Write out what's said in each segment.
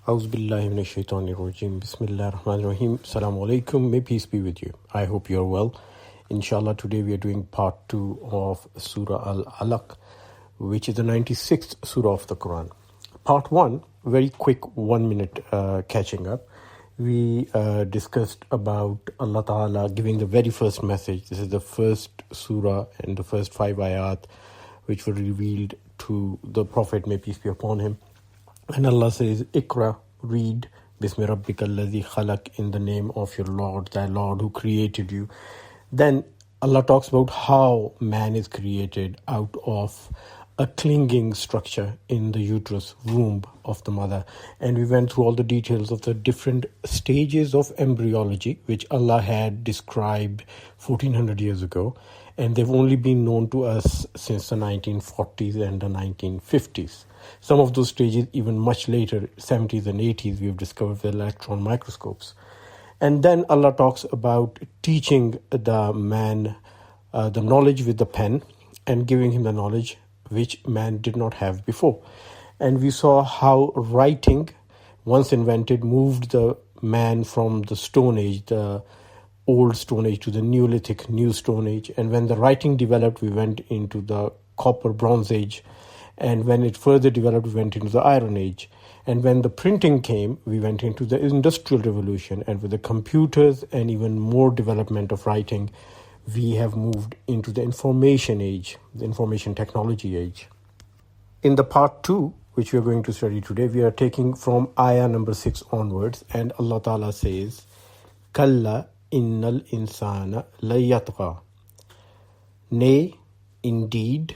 Auzu billahi minash shaitanir rajim. Bismillahir rahmanir rahim. Assalamu alaikum. May peace be with you. I hope you're well. Inshallah, today we are doing part 2 of Surah ALAQ, which is the 96th Surah of the Quran. Part 1, very quick 1 minute catching up. We discussed about Allah Ta'ala giving the very first message. This is the first Surah and the first 5 ayat which were revealed to the Prophet, may peace be upon him. And Allah says, Iqra, read, Bismi Rabbika alladhi khalaq, in the name of your Lord, thy Lord who created you. Then Allah talks about how man is created out of a clinging structure in the uterus, womb of the mother. And we went through all the details of the different stages of embryology, which Allah had described 1400 years ago. And they've only been known to us since the 1940s and the 1950s. Some of those stages even much later, 70s and 80s, we've discovered with electron microscopes. And then Allah talks about teaching the man the knowledge with the pen and giving him the knowledge which man did not have before. And we saw how writing, once invented, moved the man from the Stone Age, the old Stone Age, to the Neolithic, New Stone Age. And when the writing developed, we went into the Copper Bronze Age. And when it further developed, we went into the Iron Age. And when the printing came, we went into the Industrial Revolution. And with the computers and even more development of writing, we have moved into the Information Age, the Information Technology Age. In the part 2, which we are going to study today, we are taking from ayah number 6 onwards. And Allah Ta'ala says, Kalla innal insana layatgha. Nay, indeed,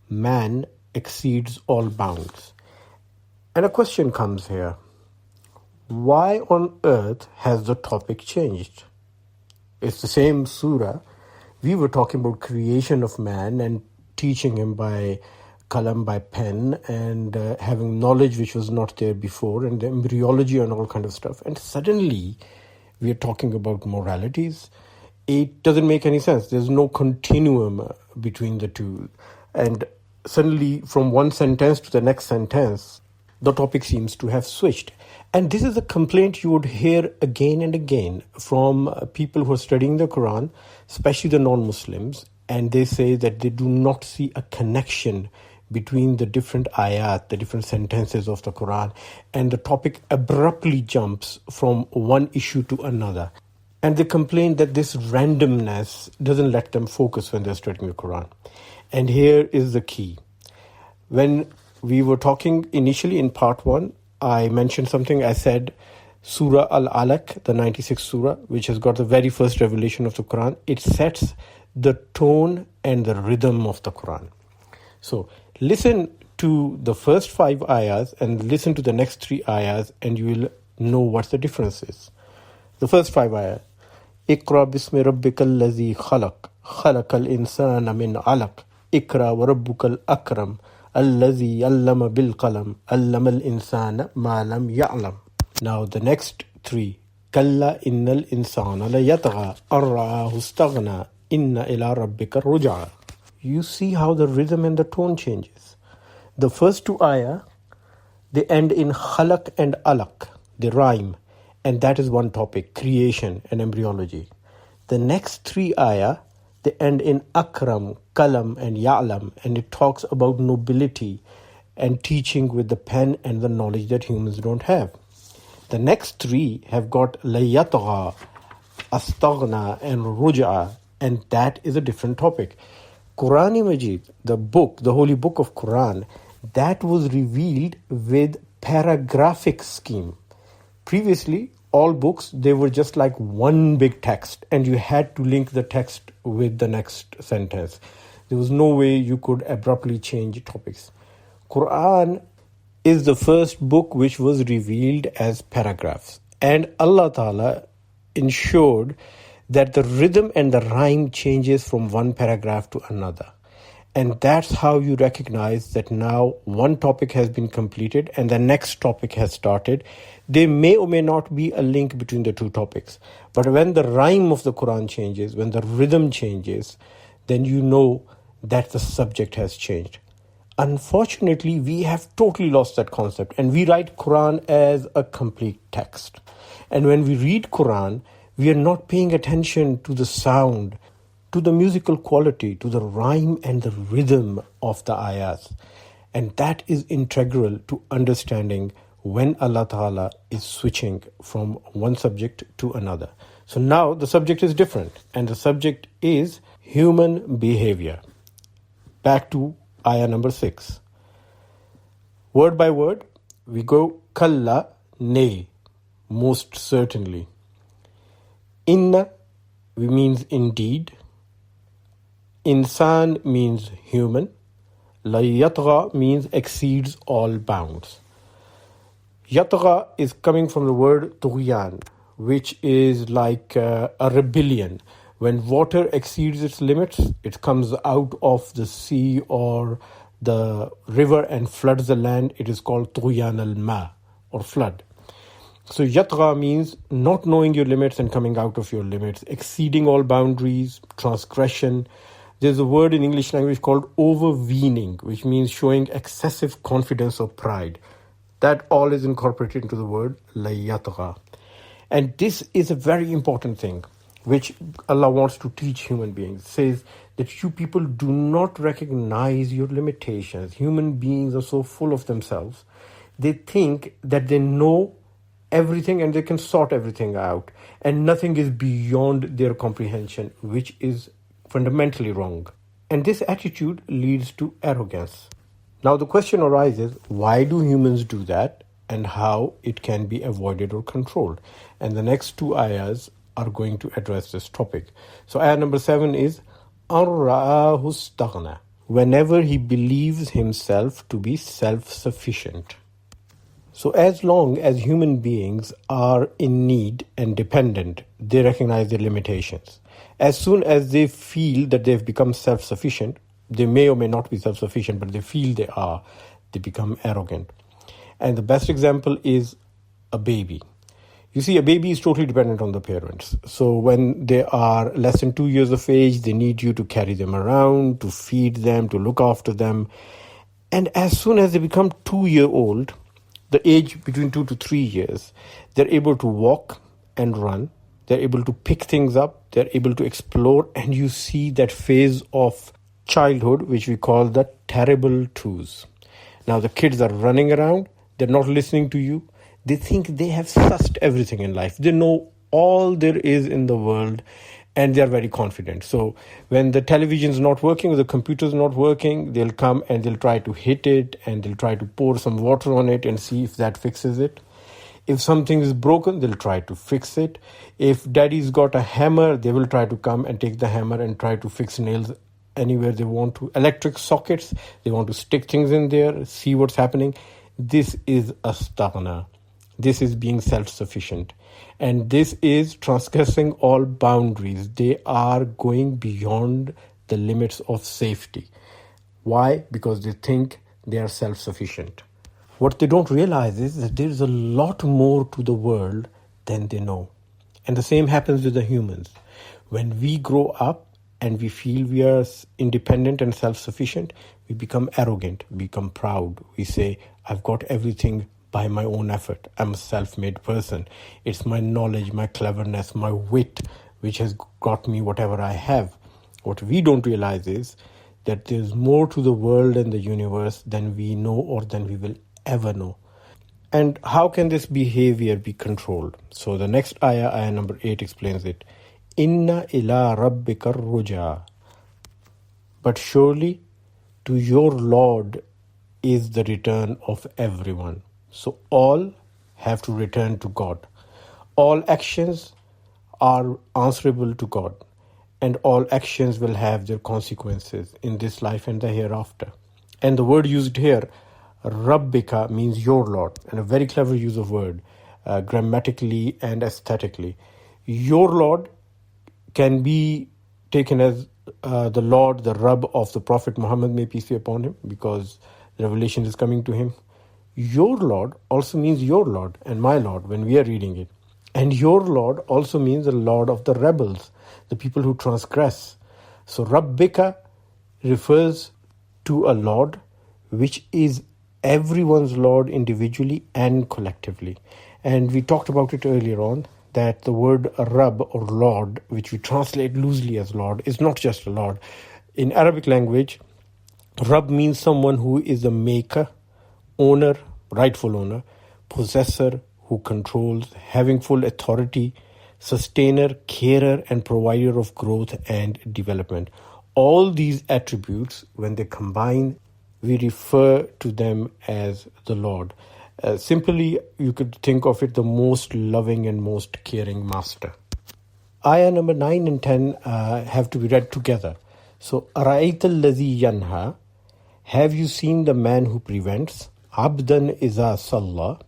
man exceeds all bounds. And a question comes here. Why on earth has the topic changed? It's the same surah. We were talking about creation of man and teaching him by kalam, by pen, and having knowledge which was not there before, and the embryology and all kind of stuff. And suddenly we are talking about moralities. It doesn't make any sense. There's no continuum between the two. And suddenly, from one sentence to the next sentence, the topic seems to have switched. And this is a complaint you would hear again and again from people who are studying the Quran, especially the non-Muslims, and they say that they do not see a connection between the different ayat, the different sentences of the Quran, and the topic abruptly jumps from one issue to another. And they complain that this randomness doesn't let them focus when they're studying the Quran. And here is the key. When we were talking initially in part 1, I mentioned something. I said Surah Al-ALAQ, the 96th Surah, which has got the very first revelation of the Quran, it sets the tone and the rhythm of the Quran. So listen to the first 5 ayahs and listen to the next 3 ayahs and you will know what the difference is. The first 5 ayahs. Iqra bismi rabbika alladhi khalaq. Khalaqal insana min alaq. Ikra wa rabbukal akram. Alladhi allama bil qalam. Allama al insana ma lam ya'lam. Now the next 3. Kalla innal insana la yatgha. Arra'ahu istaghna. Inna ila rabbika ruj'a. You see how the rhythm and the tone changes. The first 2 ayah, they end in khalaq and alaq. They rhyme. And that is one topic, creation and embryology. The next 3 ayah, they end in akram, kalam and ya'lam, and it talks about nobility and teaching with the pen and the knowledge that humans don't have. The next 3 have got layatgha, astaghna and ruj'a, and that is a different topic. Quran Majid, the book, the holy book of Quran, that was revealed with paragraphic scheme. Previously, all books, they were just like one big text and you had to link the text with the next sentence. There was no way you could abruptly change topics. Quran is the first book which was revealed as paragraphs. And Allah Ta'ala ensured that the rhythm and the rhyme changes from one paragraph to another. And that's how you recognize that now one topic has been completed and the next topic has started. There may or may not be a link between the 2 topics. But when the rhyme of the Quran changes, when the rhythm changes, then you know that the subject has changed. Unfortunately, we have totally lost that concept, and we write Quran as a complete text. And when we read Quran, we are not paying attention to the sound, to the musical quality, to the rhyme and the rhythm of the ayahs. And that is integral to understanding when Allah Ta'ala is switching from one subject to another. So now the subject is different, and the subject is human behavior. Back to ayah number 6. Word by word, we go kalla, nay, most certainly. Inna means indeed. Insan means human. La yatgha means exceeds all bounds. Yatgha is coming from the word tughyan, which is like a rebellion. When water exceeds its limits, it comes out of the sea or the river and floods the land. It is called tughyan al-ma, or flood. So yatgha means not knowing your limits and coming out of your limits, exceeding all boundaries, transgression. There's a word in English language called overweening, which means showing excessive confidence or pride. That all is incorporated into the word la yatgha. And this is a very important thing, which Allah wants to teach human beings. It says that you people do not recognize your limitations. Human beings are so full of themselves. They think that they know everything and they can sort everything out, and nothing is beyond their comprehension, which is fundamentally wrong. And this attitude leads to arrogance. Now the question arises, why do humans do that, and how it can be avoided or controlled? And the next two ayahs are going to address this topic. So ayah number 7 is An ra'ahu istaghna, whenever he believes himself to be self-sufficient. So as long as human beings are in need and dependent, they recognize their limitations. As soon as they feel that they've become self-sufficient, they may or may not be self-sufficient, but they feel they become arrogant. And the best example is a baby. You see, a baby is totally dependent on the parents. So when they are less than 2 years of age, they need you to carry them around, to feed them, to look after them. And as soon as they become 2-year-old, the age between 2 to 3 years, they're able to walk and run. They're able to pick things up. They're able to explore. And you see that phase of childhood, which we call the terrible twos. Now the kids are running around. They're not listening to you. They think they have sussed everything in life. They know all there is in the world, and they're very confident. So when the television's not working or the computer's not working, they'll come and they'll try to hit it, and they'll try to pour some water on it and see if that fixes it. If something is broken, they'll try to fix it. If daddy's got a hammer, they will try to come and take the hammer and try to fix nails anywhere they want to. Electric sockets, they want to stick things in there, see what's happening. This is astaghna. This is being self-sufficient. And this is transgressing all boundaries. They are going beyond the limits of safety. Why? Because they think they are self-sufficient. What they don't realize is that there is a lot more to the world than they know. And the same happens with the humans. When we grow up and we feel we are independent and self-sufficient, we become arrogant, we become proud. We say, I've got everything by my own effort. I'm a self-made person. It's my knowledge, my cleverness, my wit, which has got me whatever I have. What we don't realize is that there's more to the world and the universe than we know or than we will ever know. And how can this behavior be controlled? So the next ayah number 8 explains it. Inna ila rabbika ruja. But surely to your Lord is the return of everyone. So all have to return to God. All actions are answerable to God. And all actions will have their consequences in this life and the hereafter. And the word used here, Rabbika, means your Lord. And a very clever use of word, grammatically and aesthetically. Your Lord can be taken as the Lord, the Rabb of the Prophet Muhammad, may peace be upon him, because the revelation is coming to him. Your Lord also means your Lord and my Lord when we are reading it. And your Lord also means the Lord of the rebels, the people who transgress. So Rabbika refers to a Lord which is everyone's Lord individually and collectively. And we talked about it earlier on, that the word Rabb or Lord, which we translate loosely as Lord, is not just a Lord. In Arabic language, Rabb means someone who is the maker, owner, rightful owner, possessor, who controls, having full authority, sustainer, carer, and provider of growth and development. All these attributes, when they combine, we refer to them as the Lord. Simply, you could think of it the most loving and most caring master. Ayah number 9 and 10 have to be read together. So, أَرَأَيْتَ الَّذِي يَنْهَى, have you seen the man who prevents, عَبْدًا إِذَا صَلَّى,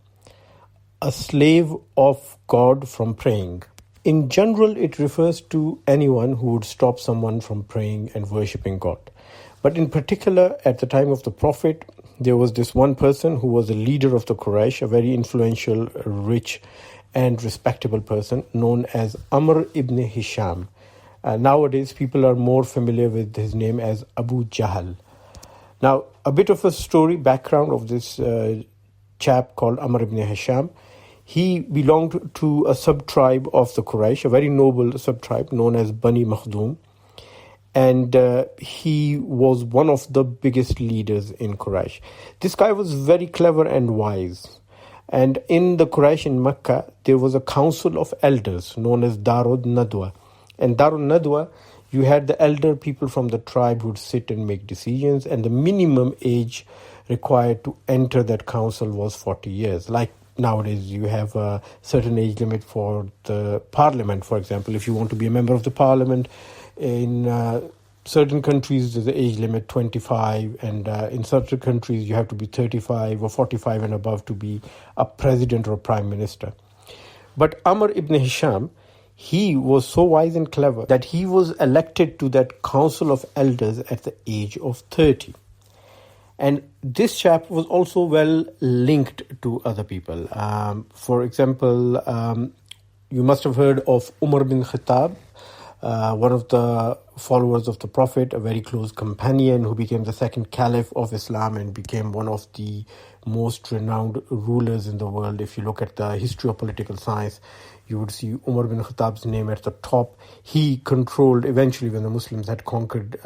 a slave of God from praying. In general, it refers to anyone who would stop someone from praying and worshipping God. But in particular, at the time of the Prophet, there was this one person who was a leader of the Quraysh, a very influential, rich, and respectable person known as Amr ibn Hisham. Nowadays, people are more familiar with his name as Abu Jahl. Now, a bit of a story background of this chap called Amr ibn Hisham. He belonged to a sub-tribe of the Quraysh, a very noble sub-tribe known as Bani Makhdoom. And he was one of the biggest leaders in Quraysh. This guy was very clever and wise. And in the Quraysh in Mecca, there was a council of elders known as Darud Nadwa. And Darud Nadwa, you had the elder people from the tribe who would sit and make decisions. And the minimum age required to enter that council was 40 years. Like nowadays, you have a certain age limit for the parliament, for example. If you want to be a member of the parliament, in certain countries, there's the age limit 25, and in certain countries, you have to be 35 or 45 and above to be a president or a prime minister. But Amr ibn Hisham, he was so wise and clever that he was elected to that council of elders at the age of 30. And this chap was also well linked to other people. For example, you must have heard of Umar bin Khattab, one of the followers of the Prophet, a very close companion who became the second caliph of Islam and became one of the most renowned rulers in the world. If you look at the history of political science, you would see Umar bin Khattab's name at the top. He controlled, eventually when the Muslims had conquered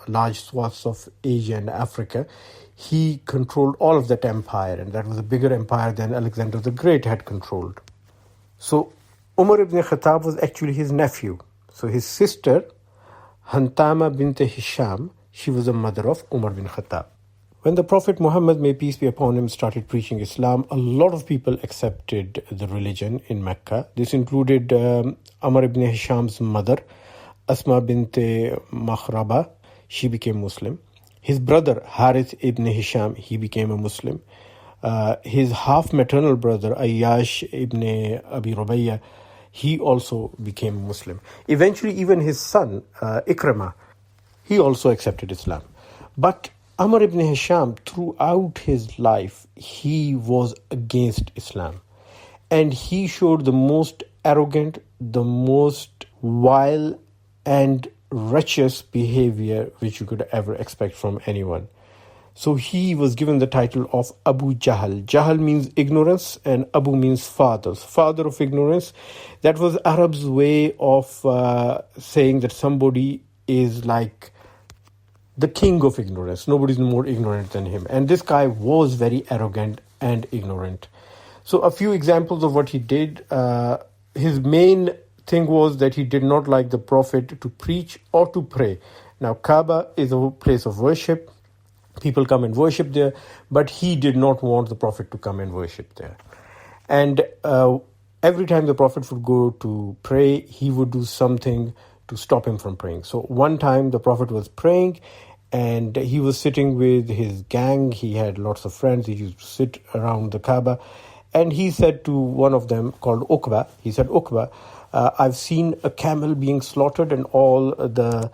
large swaths of Asia and Africa, he controlled all of that empire, and that was a bigger empire than Alexander the Great had controlled. So Umar ibn Khattab was actually his nephew. So his sister, Hantama bint Hisham, she was the mother of Umar bin Khattab. When the Prophet Muhammad, may peace be upon him, started preaching Islam, a lot of people accepted the religion in Mecca. This included Amr ibn Hisham's mother, Asma bint Makhraba. She became Muslim. His brother, Harith ibn Hisham, he became a Muslim. His half-maternal brother, Ayyash ibn Abi Rubayya, he also became Muslim. Eventually, even his son, Ikramah, he also accepted Islam. But Amr ibn Hisham, throughout his life, he was against Islam. And he showed the most arrogant, the most vile and wretched behavior which you could ever expect from anyone. So he was given the title of Abu Jahl. Jahl means ignorance and Abu means father. Father of ignorance. That was Arabs' way of saying that somebody is like the king of ignorance. Nobody's more ignorant than him. And this guy was very arrogant and ignorant. So a few examples of what he did. His main thing was that he did not like the Prophet to preach or to pray. Now, Kaaba is a place of worship. People come and worship there, but he did not want the Prophet to come and worship there. And every time the Prophet would go to pray, he would do something to stop him from praying. So one time the Prophet was praying and he was sitting with his gang. He had lots of friends. He used to sit around the Kaaba. And he said to one of them called Uqba, he said, Uqba, I've seen a camel being slaughtered and all the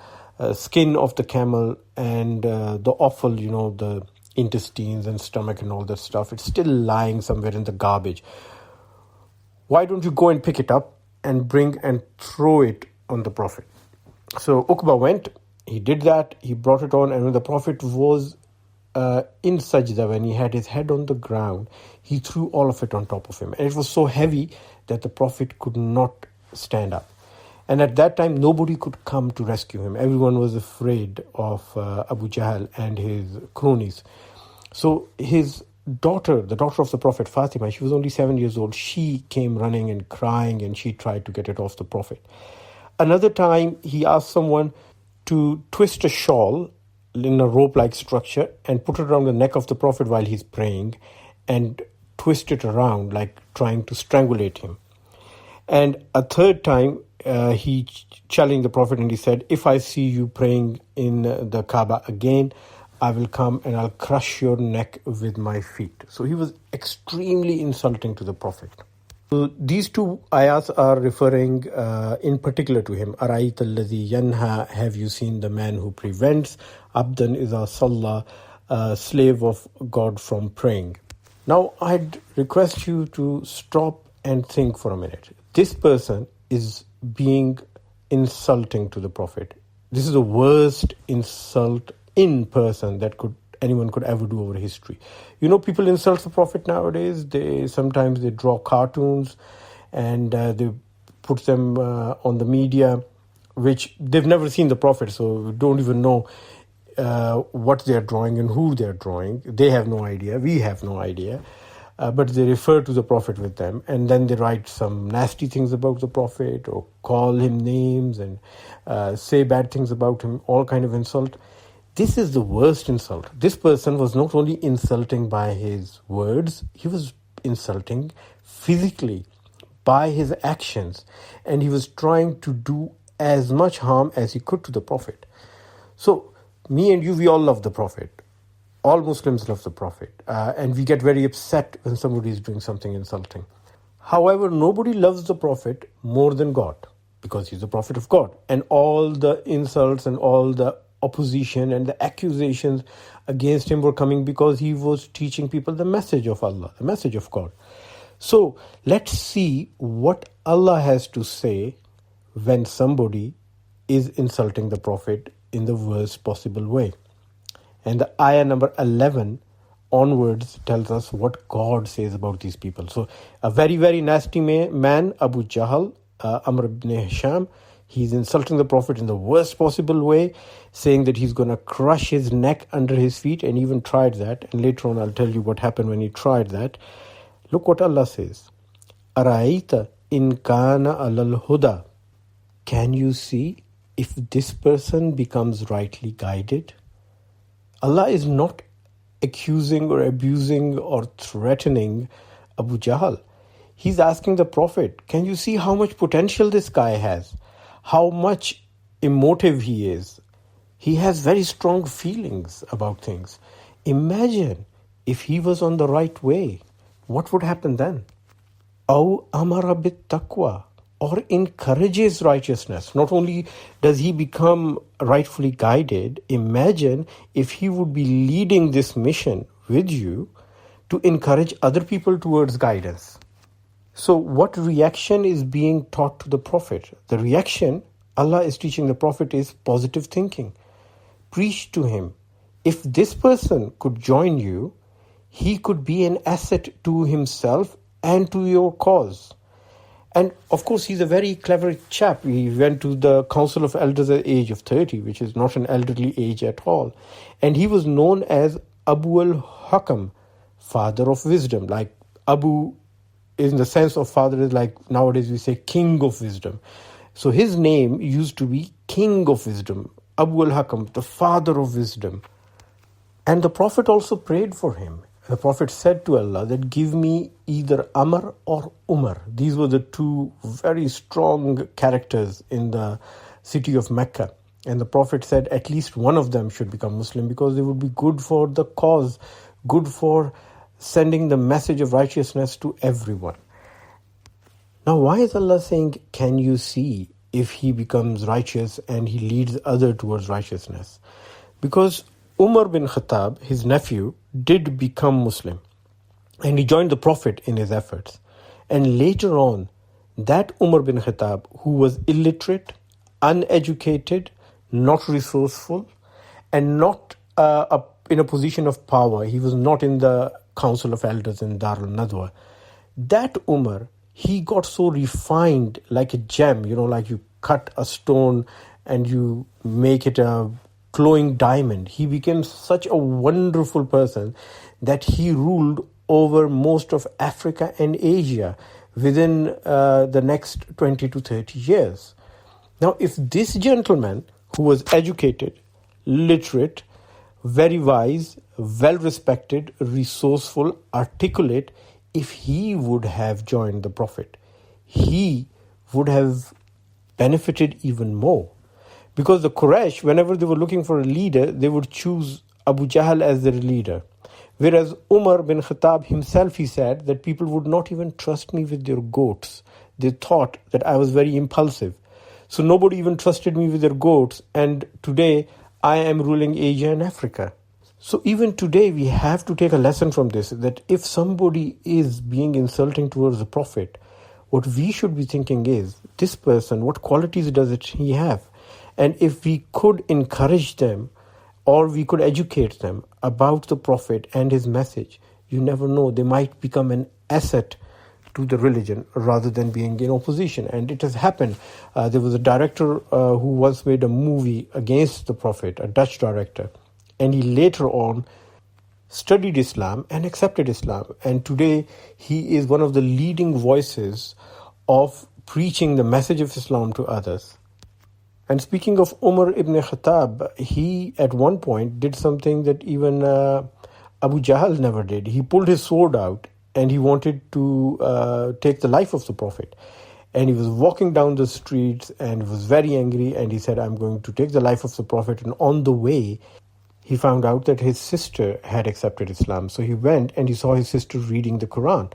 skin of the camel and the offal, the intestines and stomach and all that stuff, it's still lying somewhere in the garbage. Why don't you go and pick it up and bring and throw it on the Prophet? So Uqba went, he did that, he brought it on, and when the Prophet was in sajda, when he had his head on the ground, he threw all of it on top of him. And it was so heavy that the Prophet could not stand up. And at that time, nobody could come to rescue him. Everyone was afraid of Abu Jahl and his cronies. So his daughter, the daughter of the Prophet, Fatima, she was only 7 years old. She came running and crying, and she tried to get it off the Prophet. Another time, he asked someone to twist a shawl in a rope-like structure and put it around the neck of the Prophet while he's praying and twist it around like trying to strangulate him. And a third time, he challenged the Prophet and he said, if I see you praying in the Kaaba again, I will come and I'll crush your neck with my feet. So he was extremely insulting to the Prophet. So these two ayahs are referring in particular to him. Ara'ayta alladhi yanha, have you seen the man who prevents? Abdan iza salla, slave of God from praying. Now I'd request you to stop and think for a minute. This person is being insulting to the Prophet. This is the worst insult in person that anyone could ever do over history. You know, people insult the Prophet nowadays. Sometimes they draw cartoons and they put them on the media, which they've never seen the Prophet, so don't even know what they're drawing and who they're drawing. They have no idea. We have no idea. But they refer to the Prophet with them, and then they write some nasty things about the Prophet or call him names and say bad things about him, all kind of insult. This is the worst insult. This person was not only insulting by his words, he was insulting physically by his actions, and he was trying to do as much harm as he could to the Prophet. So, me and you, we all love the Prophet. All Muslims love the Prophet, and we get very upset when somebody is doing something insulting. However, nobody loves the Prophet more than God, because he's the Prophet of God. And all the insults and all the opposition and the accusations against him were coming because he was teaching people the message of Allah, the message of God. So let's see what Allah has to say when somebody is insulting the Prophet in the worst possible way. And the ayah number 11 onwards tells us what God says about these people. So a very, very nasty man, Abu Jahl, Amr ibn Hisham, he's insulting the Prophet in the worst possible way, saying that he's going to crush his neck under his feet, and even tried that. And later on I'll tell you what happened when he tried that. Look what Allah says. Ara'ayta in kana alal huda. Can you see if this person becomes rightly guided? Allah is not accusing or abusing or threatening Abu Jahl. He's asking the Prophet, can you see how much potential this guy has? How much emotive he is? He has very strong feelings about things. Imagine if he was on the right way. What would happen then? Aw amara bit taqwa, or encourages righteousness. Not only does he become rightfully guided, imagine if he would be leading this mission with you to encourage other people towards guidance. So what reaction is being taught to the Prophet? The reaction Allah is teaching the Prophet is positive thinking. Preach to him. If this person could join you, he could be an asset to himself and to your cause. And of course, he's a very clever chap. He went to the Council of Elders at the age of 30, which is not an elderly age at all. And he was known as Abu al-Hakam, father of wisdom. Like Abu, in the sense of father, is like nowadays we say king of wisdom. So his name used to be king of wisdom, Abu al-Hakam, the father of wisdom. And the Prophet also prayed for him. The Prophet said to Allah that give me either Amr or Umar. These were the two very strong characters in the city of Mecca. And the Prophet said at least one of them should become Muslim because they would be good for the cause, good for sending the message of righteousness to everyone. Now, why is Allah saying, can you see if he becomes righteous and he leads others towards righteousness? Because Umar bin Khattab, his nephew, did become Muslim. And he joined the Prophet in his efforts. And later on, that Umar bin Khattab, who was illiterate, uneducated, not resourceful, and not a in a position of power. He was not in the Council of Elders in Darul Nadwa. That Umar, he got so refined like a gem, like you cut a stone and you make it a glowing diamond. He became such a wonderful person that he ruled over most of Africa and Asia within the next 20 to 30 years. Now, if this gentleman, who was educated, literate, very wise, well-respected, resourceful, articulate, if he would have joined the Prophet, he would have benefited even more. Because the Quraysh, whenever they were looking for a leader, they would choose Abu Jahl as their leader. Whereas Umar bin Khattab himself, he said that people would not even trust me with their goats. They thought that I was very impulsive. So nobody even trusted me with their goats. And today, I am ruling Asia and Africa. So even today, we have to take a lesson from this, that if somebody is being insulting towards the Prophet, what we should be thinking is, this person, what qualities does he have? And if we could encourage them, or we could educate them about the Prophet and his message, you never know, they might become an asset to the religion rather than being in opposition. And it has happened. There was a director who once made a movie against the Prophet, a Dutch director, and he later on studied Islam and accepted Islam. And today he is one of the leading voices of preaching the message of Islam to others. And speaking of Umar ibn Khattab, he at one point did something that even Abu Jahl never did. He pulled his sword out and he wanted to take the life of the Prophet. And he was walking down the streets and was very angry, and he said, I'm going to take the life of the Prophet. And on the way, he found out that his sister had accepted Islam. So he went and he saw his sister reading the Quran,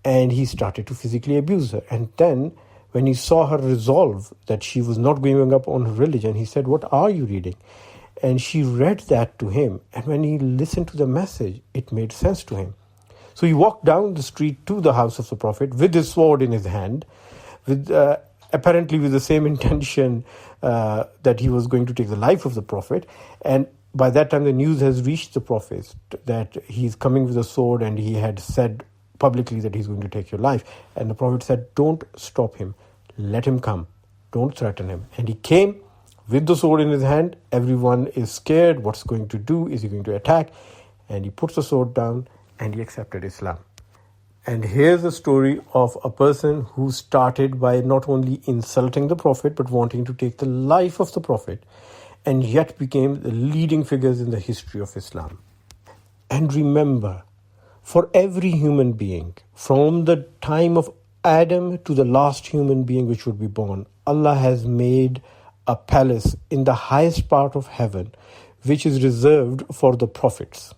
and he started to physically abuse her. And then when he saw her resolve that she was not giving up on her religion, he said, what are you reading? And she read that to him. And when he listened to the message, it made sense to him. So he walked down the street to the house of the Prophet with his sword in his hand, with apparently with the same intention that he was going to take the life of the Prophet. And by that time, the news has reached the Prophet that he's coming with a sword, and he had said publicly that he's going to take your life. And the Prophet said, don't stop him. Let him come. Don't threaten him. And he came with the sword in his hand. Everyone is scared. What's going to do? Is he going to attack? And he puts the sword down and he accepted Islam. And here's a story of a person who started by not only insulting the Prophet, but wanting to take the life of the Prophet, and yet became the leading figures in the history of Islam. And remember, for every human being, from the time of Adam to the last human being which would be born, Allah has made a palace in the highest part of heaven, which is reserved for the prophets.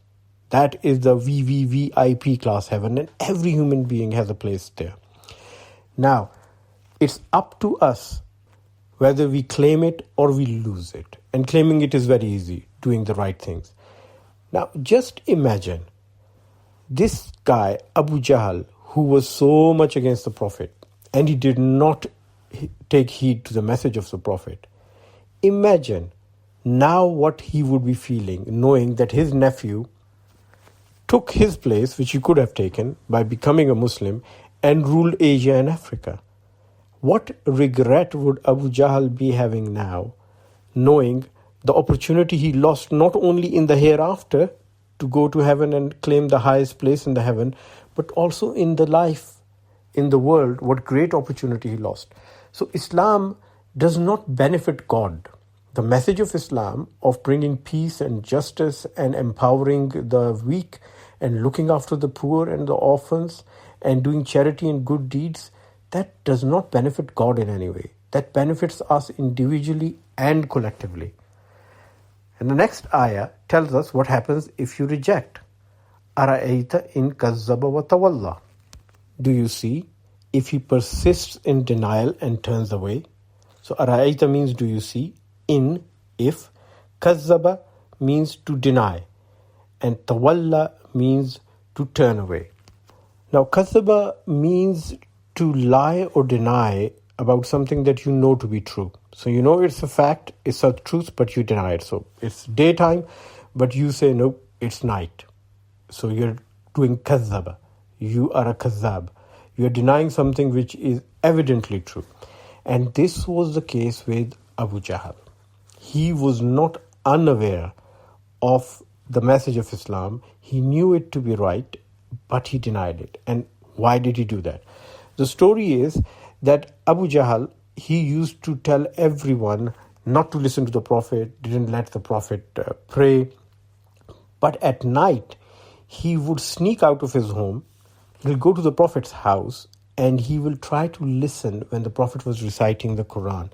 That is the VVVIP class heaven, and every human being has a place there. Now, it's up to us whether we claim it or we lose it. And claiming it is very easy, doing the right things. Now, just imagine this guy, Abu Jahl, who was so much against the Prophet, and he did not take heed to the message of the Prophet. Imagine now what he would be feeling, knowing that his nephew took his place, which he could have taken by becoming a Muslim, and ruled Asia and Africa. What regret would Abu Jahl be having now, knowing the opportunity he lost not only in the hereafter to go to heaven and claim the highest place in the heaven, but also in the life, in the world, what great opportunity he lost. So Islam does not benefit God. The message of Islam of bringing peace and justice and empowering the weak and looking after the poor and the orphans and doing charity and good deeds, that does not benefit God in any way. That benefits us individually and collectively. And the next ayah tells us what happens if you reject. أَرَأَيْتَ إِن كَذَّبَ وَتَوَلَّى. Do you see if he persists in denial and turns away? So أَرَأَيْتَ means do you see, in, if, كَذَّبَ means to deny, and tawalla means to turn away. Now كَذَّبَ means to lie or deny about something that you know to be true. So you know it's a fact, it's a truth, but you deny it. So it's daytime, but you say, no, it's night. So you're doing kazzaba. You are a kazzab. You're denying something which is evidently true. And this was the case with Abu Jahl. He was not unaware of the message of Islam. He knew it to be right, but he denied it. And why did he do that? The story is that Abu Jahl, he used to tell everyone not to listen to the Prophet, didn't let the Prophet pray. But at night, he would sneak out of his home, he'll go to the Prophet's house, and he will try to listen when the Prophet was reciting the Quran,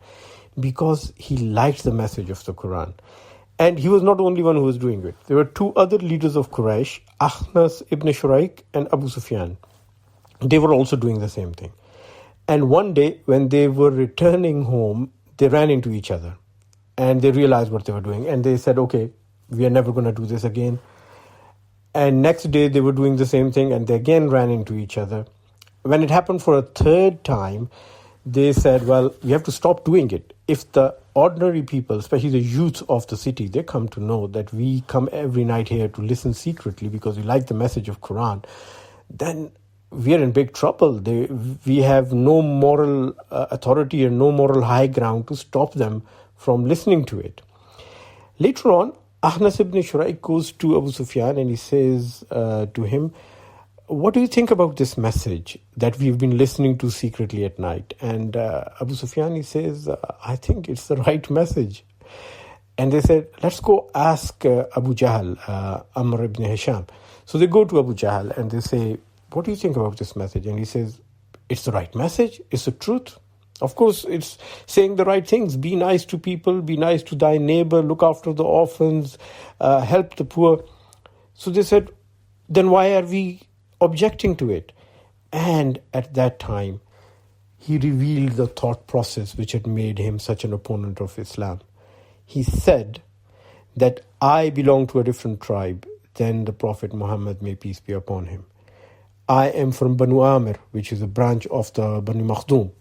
because he liked the message of the Quran. And he was not the only one who was doing it. There were two other leaders of Quraysh, Akhnas ibn Shuraik and Abu Sufyan. They were also doing the same thing. And one day, when they were returning home, they ran into each other. And they realized what they were doing. And they said, okay, we are never going to do this again. And next day, they were doing the same thing, and they again ran into each other. When it happened for a third time, they said, well, we have to stop doing it. If the ordinary people, especially the youth of the city, they come to know that we come every night here to listen secretly because we like the message of Quran, then we are in big trouble. We have no moral authority and no moral high ground to stop them from listening to it. Later on, Akhnas ibn Shuraik goes to Abu Sufyan and he says to him, what do you think about this message that we've been listening to secretly at night? And Abu Sufyan, he says, I think it's the right message. And they said, let's go ask Abu Jahl, Amr ibn Hisham. So they go to Abu Jahl and they say, what do you think about this message? And he says, it's the right message. It's the truth. Of course, it's saying the right things. Be nice to people, be nice to thy neighbor, look after the orphans, help the poor. So they said, then why are we objecting to it? And at that time, he revealed the thought process which had made him such an opponent of Islam. He said that I belong to a different tribe than the Prophet Muhammad, may peace be upon him. I am from Banu Amir, which is a branch of the Banu Makhdoom.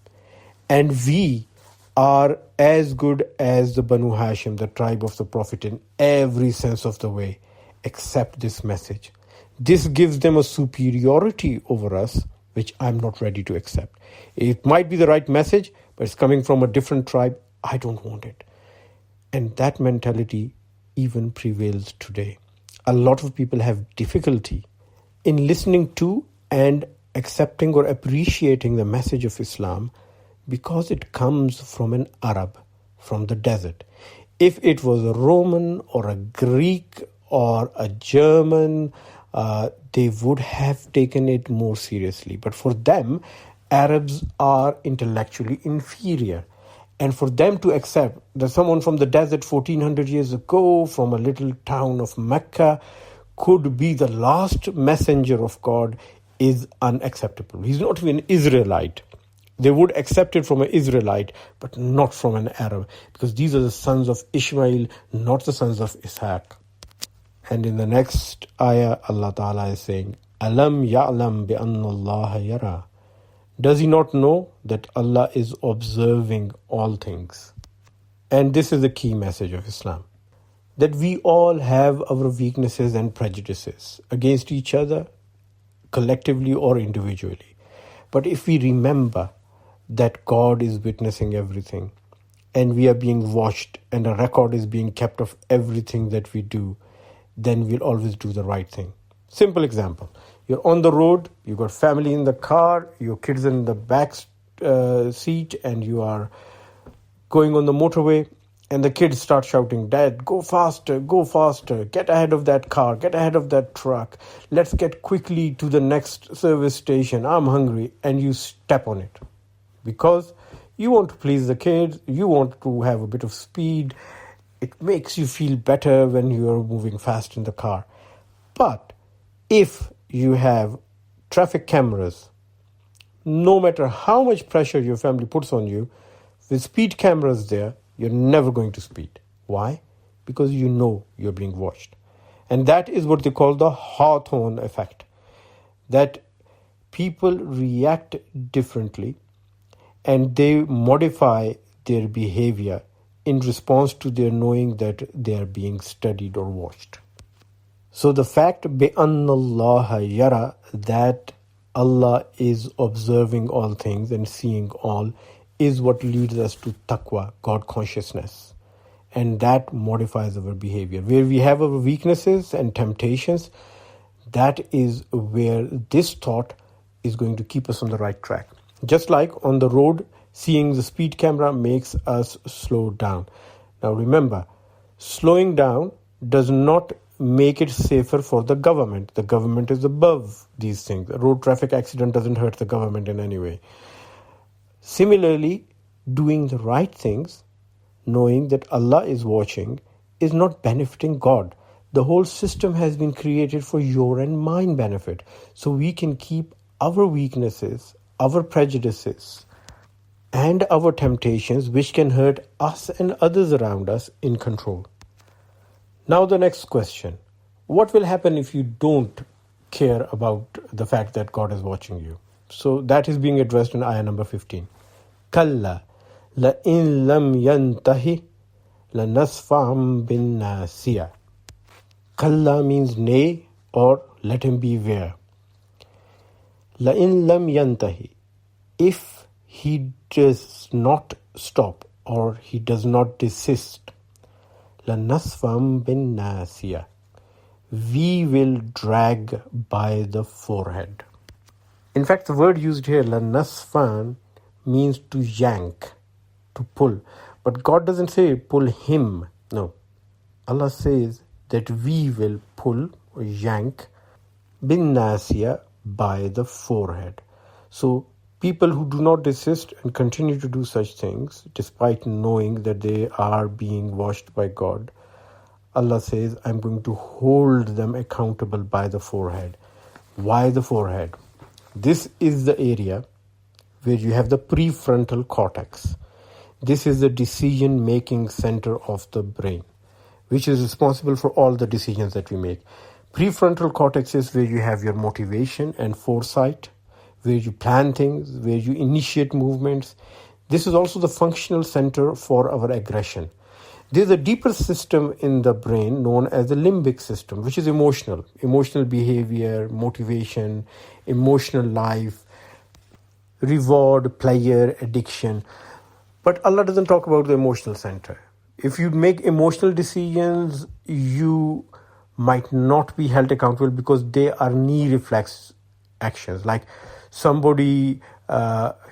And we are as good as the Banu Hashim, the tribe of the Prophet, in every sense of the way, except this message. This gives them a superiority over us, which I'm not ready to accept. It might be the right message, but it's coming from a different tribe. I don't want it. And that mentality even prevails today. A lot of people have difficulty in listening to and accepting or appreciating the message of Islam because it comes from an Arab, from the desert. If it was a Roman or a Greek or a German, they would have taken it more seriously. But for them, Arabs are intellectually inferior. And for them to accept that someone from the desert 1400 years ago, from a little town of Mecca, could be the last messenger of God is unacceptable. He's not even an Israelite. They would accept it from an Israelite, but not from an Arab, because these are the sons of Ishmael, not the sons of Ishaq. And in the next ayah, Allah Ta'ala is saying, Alam ya'lam bi anna Allah yara. Does he not know that Allah is observing all things? And this is the key message of Islam, that we all have our weaknesses and prejudices against each other, collectively or individually. But if we remember that God is witnessing everything, and we are being watched, and a record is being kept of everything that we do, then we'll always do the right thing. Simple example. You're on the road, you've got family in the car, your kids in the back seat, and you are going on the motorway, and the kids start shouting, Dad, go faster, get ahead of that car, get ahead of that truck, let's get quickly to the next service station, I'm hungry, and you step on it. Because you want to please the kids, you want to have a bit of speed, it makes you feel better when you are moving fast in the car. But if you have traffic cameras, no matter how much pressure your family puts on you, with speed cameras there, you're never going to speed. Why? Because you know you're being watched. And that is what they call the Hawthorne effect. That people react differently and they modify their behavior in response to their knowing that they are being studied or watched. So the fact بِأَنَّ اللَّهَ yara, that Allah is observing all things and seeing all, is what leads us to taqwa, God consciousness. And that modifies our behavior. Where we have our weaknesses and temptations, that is where this thought is going to keep us on the right track. Just like on the road, seeing the speed camera makes us slow down. Now remember, slowing down does not make it safer for the government. The government is above these things. A road traffic accident doesn't hurt the government in any way. Similarly, doing the right things, knowing that Allah is watching, is not benefiting God. The whole system has been created for your and mine benefit. So we can keep our weaknesses, our prejudices, and our temptations, which can hurt us and others around us, in control. Now the next question. What will happen if you don't care about the fact that God is watching you? So that is being addressed in ayah number 15. Kalla la in lam yantahi la nasfa'am bin nasiya. Kalla means nay, or let him beware. La in lam yantahi. If he does not stop or he does not desist, la nasfa'am bin nasiya. We will drag by the forehead. In fact, the word used here, la nasfan, means to yank, to pull. But God doesn't say pull him. No. Allah says that we will pull or yank bin nasiya, by the forehead. So people who do not desist and continue to do such things, despite knowing that they are being watched by God, Allah says, I'm going to hold them accountable by the forehead. Why the forehead? This is the area where you have the prefrontal cortex. This is the decision-making center of the brain, which is responsible for all the decisions that we make. Prefrontal cortex is where you have your motivation and foresight, where you plan things, where you initiate movements. This is also the functional center for our aggression. There's a deeper system in the brain known as the limbic system, which is emotional behavior, motivation, emotional life, reward, pleasure, addiction. But Allah doesn't talk about the emotional center. If you make emotional decisions, you might not be held accountable because they are knee reflex actions. Like somebody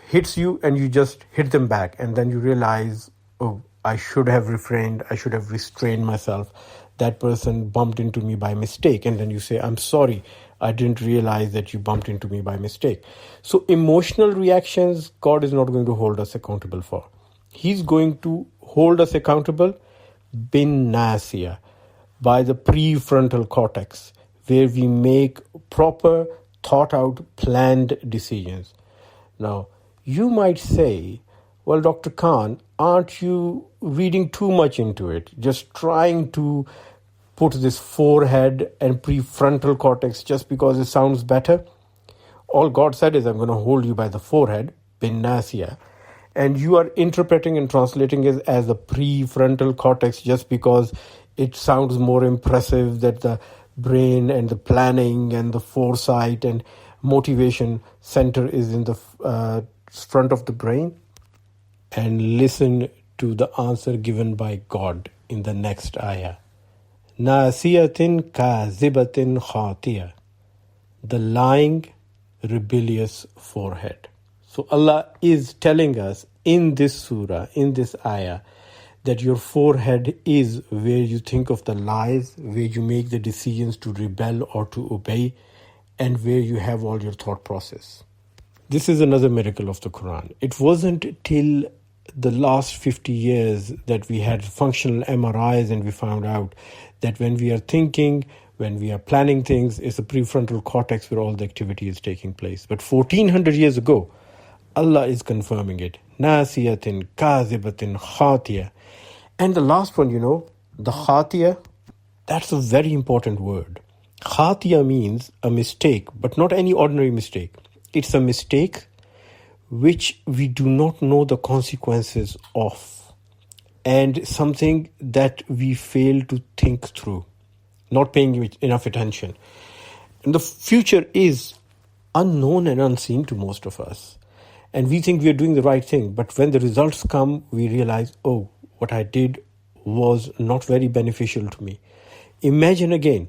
hits you and you just hit them back, and then you realize, oh, I should have refrained, I should have restrained myself. That person bumped into me by mistake. And then you say, I'm sorry, I didn't realize that you bumped into me by mistake. So emotional reactions, God is not going to hold us accountable for. He's going to hold us accountable bin nasiya, by the prefrontal cortex, where we make proper, thought out, planned decisions. Now, you might say, well, Dr. Khan, aren't you reading too much into it? Just trying to put this forehead and prefrontal cortex just because it sounds better? All God said is, I'm going to hold you by the forehead, bin nasiya. And you are interpreting and translating it as the prefrontal cortex just because it sounds more impressive, that the brain and the planning and the foresight and motivation center is in the front of the brain. And listen to the answer given by God in the next ayah. Nasiyatin kazibatin khatiya. The lying, rebellious forehead. So Allah is telling us in this surah, in this ayah, that your forehead is where you think of the lies, where you make the decisions to rebel or to obey, and where you have all your thought process. This is another miracle of the Quran. It wasn't till the last 50 years that we had functional MRIs and we found out that when we are thinking, when we are planning things, it's the prefrontal cortex where all the activity is taking place. But 1400 years ago, Allah is confirming it. Nasiyatin kazibatin khatiya. And the last one, the khatiya, that's a very important word. Khatiya means a mistake, but not any ordinary mistake. It's a mistake which we do not know the consequences of, and something that we fail to think through. not paying you enough attention. And the future is unknown and unseen to most of us. And we think we are doing the right thing. But when the results come, we realize, oh, what I did was not very beneficial to me. Imagine again,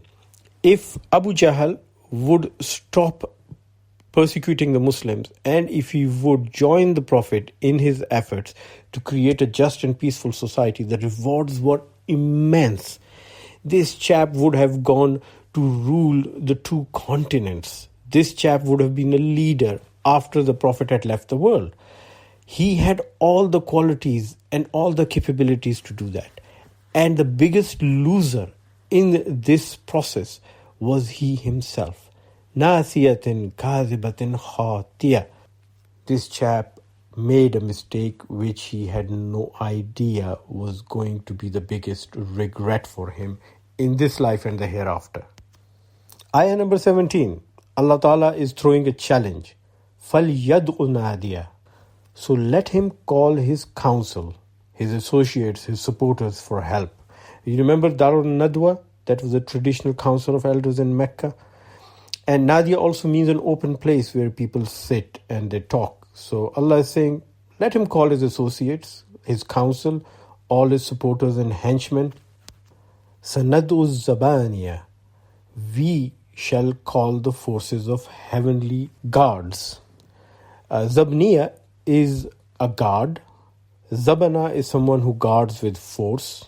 if Abu Jahl would stop persecuting the Muslims and if he would join the Prophet in his efforts to create a just and peaceful society, the rewards were immense. This chap would have gone to rule the 2 continents. This chap would have been a leader after the Prophet had left the world. He had all the qualities and all the capabilities to do that. And the biggest loser in this process was he himself. Nasiyatin kazibatin khatiya. This chap made a mistake which he had no idea was going to be the biggest regret for him in this life and the hereafter. Ayah number 17. Allah Ta'ala is throwing a challenge. فَلْيَدْعُ نَادِيَهُ. So let him call his council, his associates, his supporters for help. You remember Darul Nadwa? That was a traditional council of elders in Mecca. And Nadia also means an open place where people sit and they talk. So Allah is saying, let him call his associates, his council, all his supporters and henchmen. Sanadu Zabaniya. We shall call the forces of heavenly guards. Zabniya is a guard. Zabana is someone who guards with force.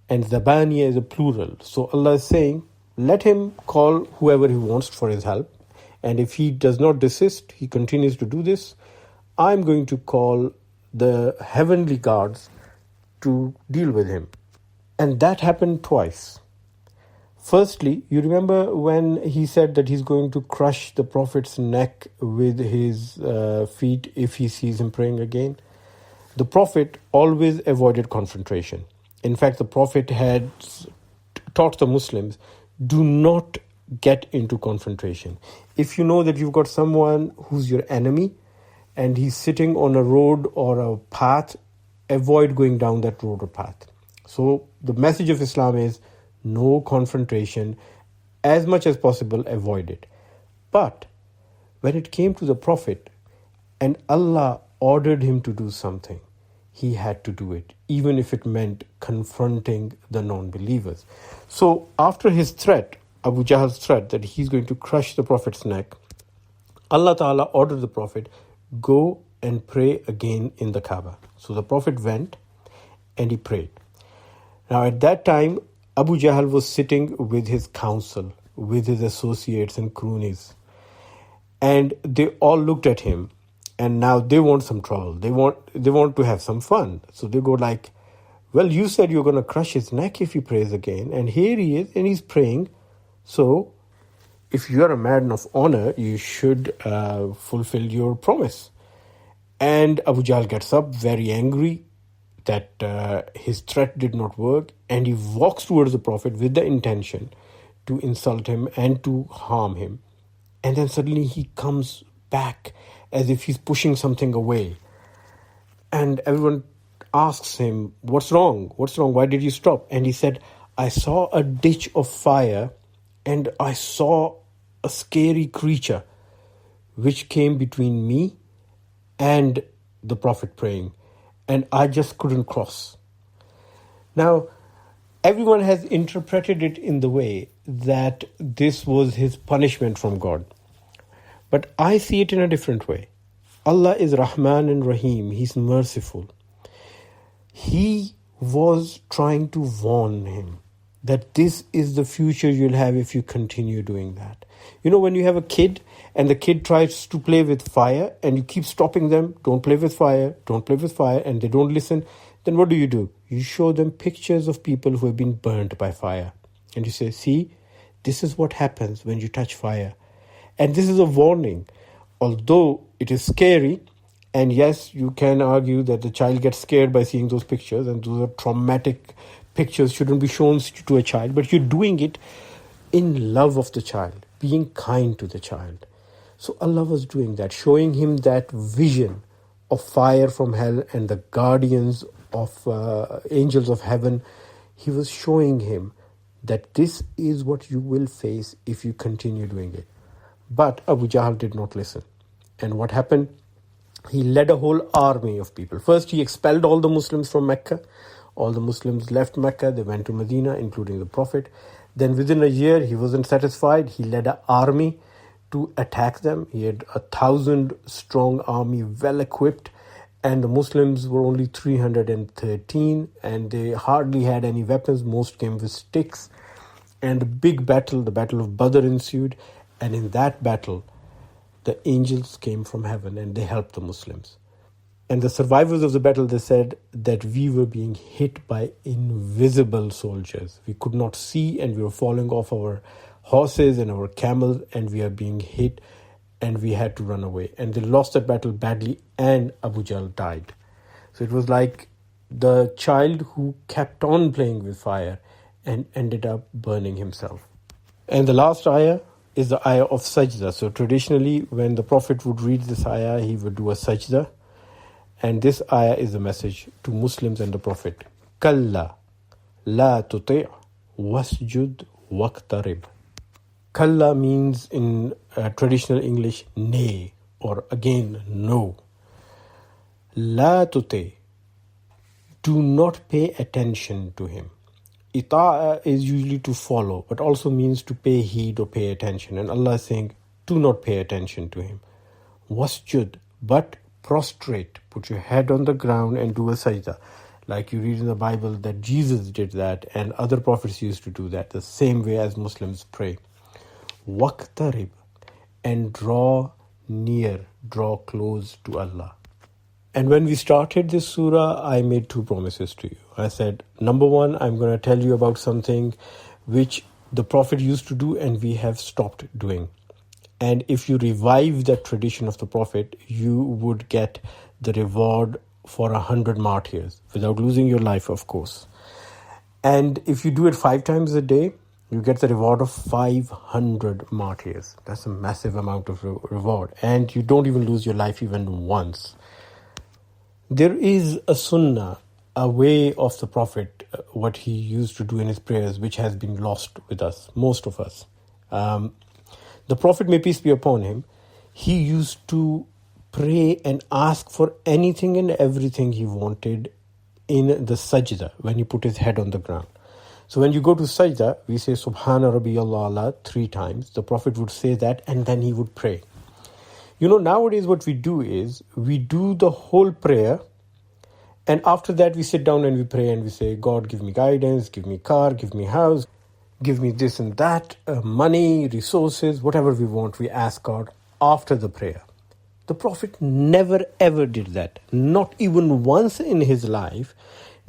And Zabaniya is a plural. So Allah is saying, let him call whoever he wants for his help. And if he does not desist, he continues to do this, I'm going to call the heavenly guards to deal with him. And that happened twice. Firstly, you remember when he said that he's going to crush the Prophet's neck with his feet if he sees him praying again? The Prophet always avoided confrontation. In fact, the Prophet had taught the Muslims, do not get into confrontation. If you know that you've got someone who's your enemy and he's sitting on a road or a path, avoid going down that road or path. So the message of Islam is no confrontation. As much as possible, avoid it. But when it came to the Prophet and Allah ordered him to do something, he had to do it, even if it meant confronting the non-believers. So after his threat, Abu Jahl's threat that he's going to crush the Prophet's neck, Allah Ta'ala ordered the Prophet, go and pray again in the Kaaba. So the Prophet went and he prayed. Now at that time, Abu Jahl was sitting with his council, with his associates and cronies. And they all looked at him. And now they want some trouble. They want to have some fun. So they go like, well, you said you're going to crush his neck if he prays again. And here he is and he's praying. So if you're a man of honor, you should fulfill your promise. And Abu Jahl gets up very angry that his threat did not work. And he walks towards the Prophet with the intention to insult him and to harm him. And then suddenly he comes back as if he's pushing something away. And everyone asks him, what's wrong? What's wrong? Why did you stop? And he said, I saw a ditch of fire and I saw a scary creature which came between me and the Prophet praying. And I just couldn't cross. Now, everyone has interpreted it in the way that this was his punishment from God. But I see it in a different way. Allah is Rahman and Rahim. He's merciful. He was trying to warn him that this is the future you'll have if you continue doing that. You know, when you have a kid and the kid tries to play with fire and you keep stopping them, don't play with fire, and they don't listen, then what do? You show them pictures of people who have been burnt by fire. And you say, see, this is what happens when you touch fire. And this is a warning. Although it is scary, and yes, you can argue that the child gets scared by seeing those pictures, and those are traumatic pictures, shouldn't be shown to a child, but you're doing it in love of the child, being kind to the child. So Allah was doing that, showing him that vision of fire from hell and the guardians of angels of heaven. He was showing him that this is what you will face if you continue doing it. But Abu Jahl did not listen. And what happened? He led a whole army of people. First, he expelled all the Muslims from Mecca. All the Muslims left Mecca. They went to Medina, including the Prophet. Then within a year, he wasn't satisfied. He led an army to attack them. He had 1,000-strong army, well equipped. And the Muslims were only 313. And they hardly had any weapons. Most came with sticks. And a big battle, the Battle of Badr, ensued. And in that battle, the angels came from heaven and they helped the Muslims. And the survivors of the battle, they said that we were being hit by invisible soldiers. We could not see and we were falling off our horses and our camels and we are being hit and we had to run away. And they lost that battle badly and Abu Jahl died. So it was like the child who kept on playing with fire and ended up burning himself. And the last ayah is the ayah of sajda. So traditionally, when the Prophet would read this ayah, he would do a sajda. And this ayah is the message to Muslims and the Prophet. Kalla la tuti' wasjud waqtarib. Kalla means in traditional English, nay, or again, no. La tuti', do not pay attention to him. Ita'a is usually to follow, but also means to pay heed or pay attention. And Allah is saying, do not pay attention to him. Wasjud, but prostrate, put your head on the ground and do a sajda. Like you read in the Bible that Jesus did that and other prophets used to do that, the same way as Muslims pray. Waqtarib, and draw near, draw close to Allah. And when we started this surah, I made two promises to you. I said, number one, I'm going to tell you about something which the Prophet used to do and we have stopped doing. And if you revive that tradition of the Prophet, you would get the reward for 100 martyrs, without losing your life, of course. And if you do it 5 times a day, you get the reward of 500 martyrs. That's a massive amount of reward. And you don't even lose your life even once. There is a sunnah, a way of the Prophet, what he used to do in his prayers, which has been lost with us, most of us. The Prophet, may peace be upon him, he used to pray and ask for anything and everything he wanted in the sajda, when he put his head on the ground. So when you go to sajda, we say Subhana Rabbiyal A'la 3 times. The Prophet would say that and then he would pray. You know, nowadays what we do is, we do the whole prayer and after that we sit down and we pray and we say, God, give me guidance, give me car, give me house, give me this and that, money, resources, whatever we want, we ask God after the prayer. The Prophet never ever did that. Not even once in his life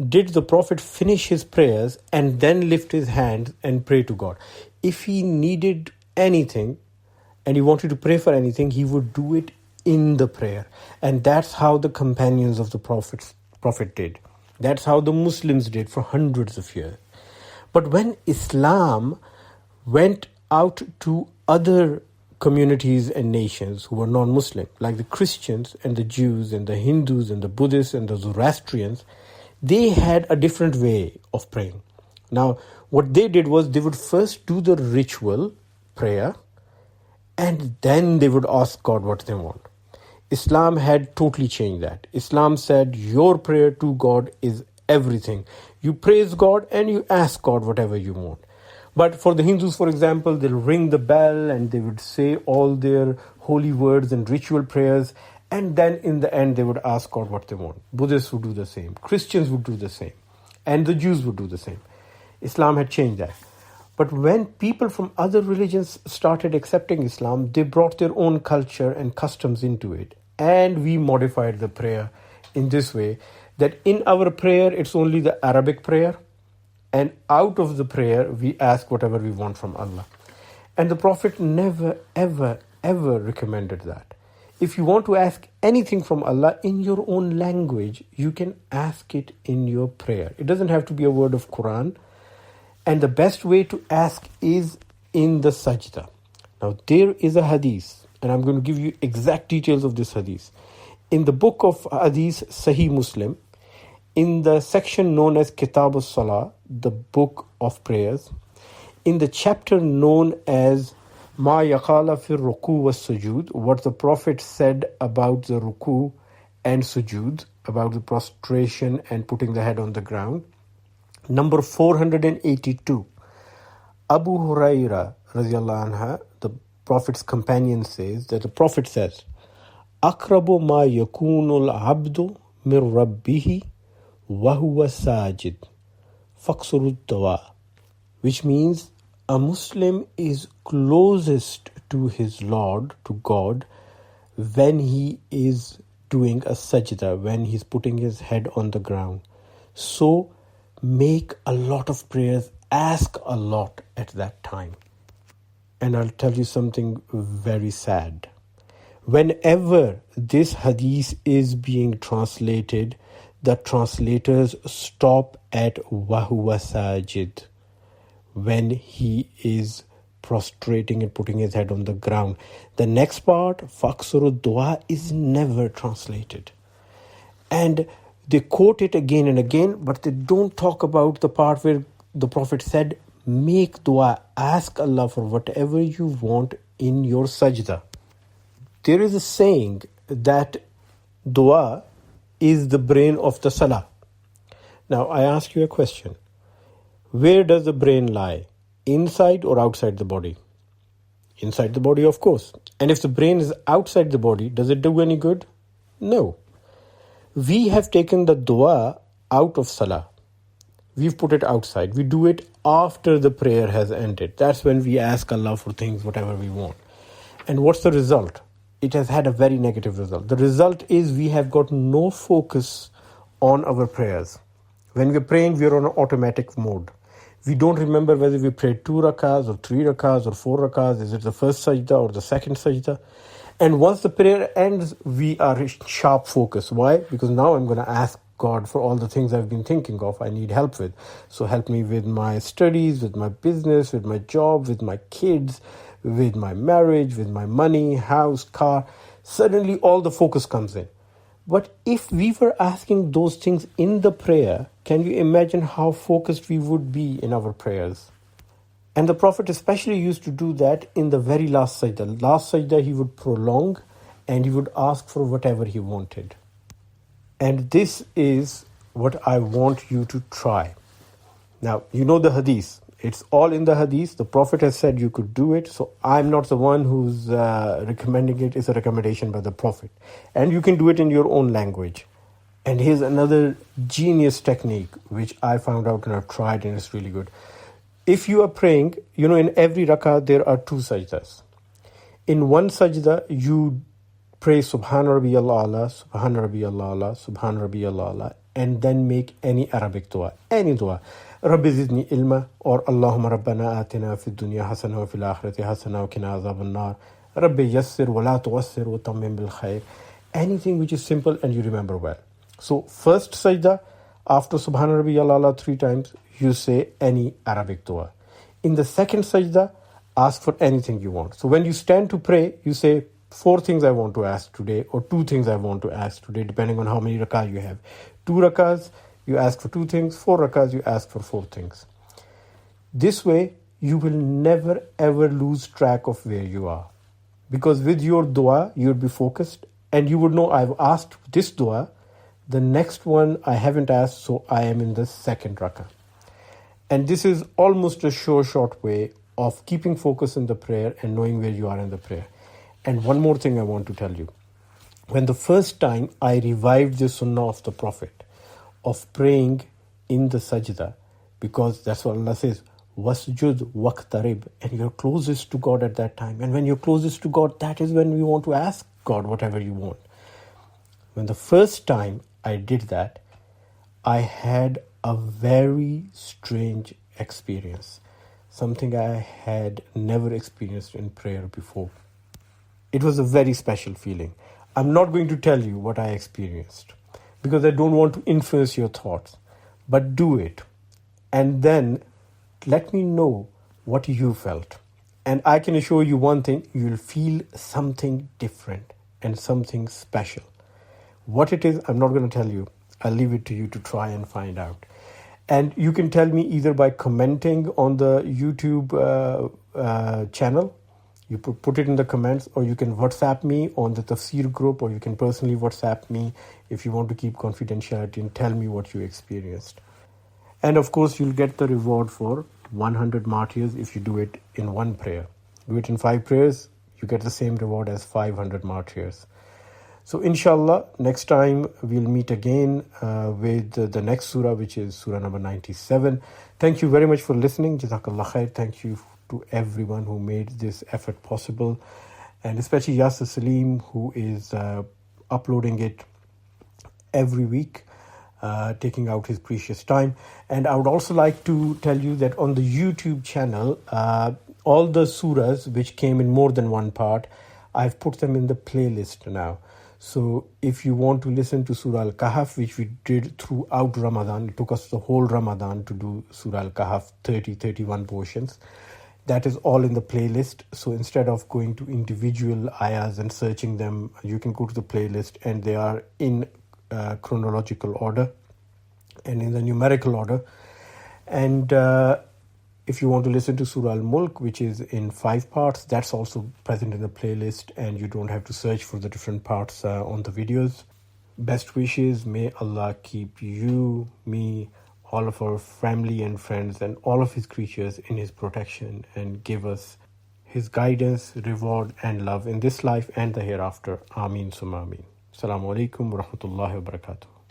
did the Prophet finish his prayers and then lift his hands and pray to God. If he needed anything and he wanted to pray for anything, he would do it in the prayer. And that's how the companions of the Prophet did. That's how the Muslims did for hundreds of years. But when Islam went out to other communities and nations who were non-Muslim, like the Christians and the Jews and the Hindus and the Buddhists and the Zoroastrians, they had a different way of praying. Now, what they did was they would first do the ritual prayer and then they would ask God what they want. Islam had totally changed that. Islam said your prayer to God is everything. You praise God and you ask God whatever you want. But for the Hindus, for example, they'll ring the bell and they would say all their holy words and ritual prayers. And then in the end, they would ask God what they want. Buddhists would do the same. Christians would do the same. And the Jews would do the same. Islam had changed that. But when people from other religions started accepting Islam, they brought their own culture and customs into it. And we modified the prayer in this way, that in our prayer, it's only the Arabic prayer. And out of the prayer, we ask whatever we want from Allah. And the Prophet never, ever, ever recommended that. If you want to ask anything from Allah in your own language, you can ask it in your prayer. It doesn't have to be a word of Quran. And the best way to ask is in the sajda. Now, there is a hadith, and I'm going to give you exact details of this hadith. In the book of Hadith, Sahih Muslim, in the section known as Kitab al-Salah, the book of prayers, in the chapter known as Ma Yaqala fi Ruku was Sujud, what the Prophet said about the Ruku and Sujud, about the prostration and putting the head on the ground. Number 482, Abu Huraira radiallahu anha, the Prophet's companion, says that the Prophet says, Akrabu ma yakunul abdu min rabbihi wa huwa sajid faqsurud dawa, which means a Muslim is closest to his Lord, to God, when he is doing a sajda, when he's putting his head on the ground. So make a lot of prayers, ask a lot at that time. And I'll tell you something very sad. Whenever this hadith is being translated, the translators stop at wahuwa sajid, when he is prostrating and putting his head on the ground. The next part, faqsuru dua, is never translated. And they quote it again and again, but they don't talk about the part where the Prophet said, make dua, ask Allah for whatever you want in your sajda. There is a saying that dua is the brain of the salah. Now I ask you a question. Where does the brain lie? Inside or outside the body? Inside the body, of course. And if the brain is outside the body, does it do any good? No. We have taken the dua out of salah. We've put it outside. We do it after the prayer has ended. That's when we ask Allah for things, whatever we want. And what's the result? It has had a very negative result. The result is we have got no focus on our prayers. When we're praying, we're on an automatic mode. We don't remember whether we prayed 2 rakahs or 3 rakahs or 4 rakahs. Is it the first sajda or the second sajda? And once the prayer ends, we are in sharp focus. Why? Because now I'm going to ask God for all the things I've been thinking of, I need help with. So help me with my studies, with my business, with my job, with my kids, with my marriage, with my money, house, car. Suddenly all the focus comes in. But if we were asking those things in the prayer, can you imagine how focused we would be in our prayers? And the Prophet especially used to do that in the very last sajda. Last sajda he would prolong and he would ask for whatever he wanted. And this is what I want you to try. Now, you know the hadith. It's all in the hadith. The Prophet has said you could do it. So I'm not the one who's recommending it. It's a recommendation by the Prophet. And you can do it in your own language. And here's another genius technique, which I found out and I've tried and it's really good. If you are praying, in every rakah, there are 2 sajdas. In one sajda, you pray Subhana Rabbiyal A'la, Subhana Rabbiyal A'la, Subhana Rabbiyal A'la, and then make any Arabic dua, any dua. Rabbi zidni ilma, or Allahumma Rabbana atina fid dunya hasana wa fil akhirati hasana wa qina azaban nar. Rabbi yassir wa la tuwassir wa tammim bil khair. Anything which is simple and you remember well. So first sajda, after Subhana Rabbiyal A'la 3 times, you say any Arabic dua. In the second sajda, ask for anything you want. So when you stand to pray, you say 4 things I want to ask today, or 2 things I want to ask today, depending on how many rakah you have. 2 rakahs, you ask for 2 things. 4 rakahs, you ask for 4 things. This way, you will never ever lose track of where you are. Because with your dua, you'll be focused and you would know I've asked this dua. The next one I haven't asked, so I am in the second rakah. And this is almost a short way of keeping focus in the prayer and knowing where you are in the prayer. And one more thing I want to tell you. When the first time I revived the sunnah of the Prophet of praying in the sajda, because that's what Allah says, wasjud waqtarib, and you're closest to God at that time. And when you're closest to God, that is when you want to ask God whatever you want. When the first time I did that, I had a very strange experience, something I had never experienced in prayer before. It was a very special feeling. I'm not going to tell you what I experienced because I don't want to influence your thoughts, but do it. And then let me know what you felt. And I can assure you one thing, you'll feel something different and something special. What it is, I'm not going to tell you. I'll leave it to you to try and find out. And you can tell me either by commenting on the YouTube channel. You put it in the comments, or you can WhatsApp me on the Tafseer group, or you can personally WhatsApp me if you want to keep confidentiality and tell me what you experienced. And of course, you'll get the reward for 100 martyrs if you do it in one prayer. Do it in 5 prayers, you get the same reward as 500 martyrs. So inshallah, next time we'll meet again with the next surah, which is surah number 97. Thank you very much for listening. Jazakallah khair. Thank you to everyone who made this effort possible, and especially Yasser Salim, who is uploading it every week, taking out his precious time. And I would also like to tell you that on the YouTube channel, all the surahs which came in more than one part, I've put them in the playlist now. So if you want to listen to Surah Al-Kahf, which we did throughout Ramadan, it took us the whole Ramadan to do Surah Al-Kahf, 31 portions. That is all in the playlist. So instead of going to individual ayahs and searching them, you can go to the playlist, and they are in chronological order and in the numerical order. And if you want to listen to Surah Al-Mulk, which is in 5 parts, that's also present in the playlist, and you don't have to search for the different parts on the videos. Best wishes. May Allah keep you, me, all of our family and friends, and all of His creatures in His protection, and give us His guidance, reward, and love in this life and the hereafter. Ameen summa ameen. Assalamu alaikum wa rahmatullahi wa barakatuh.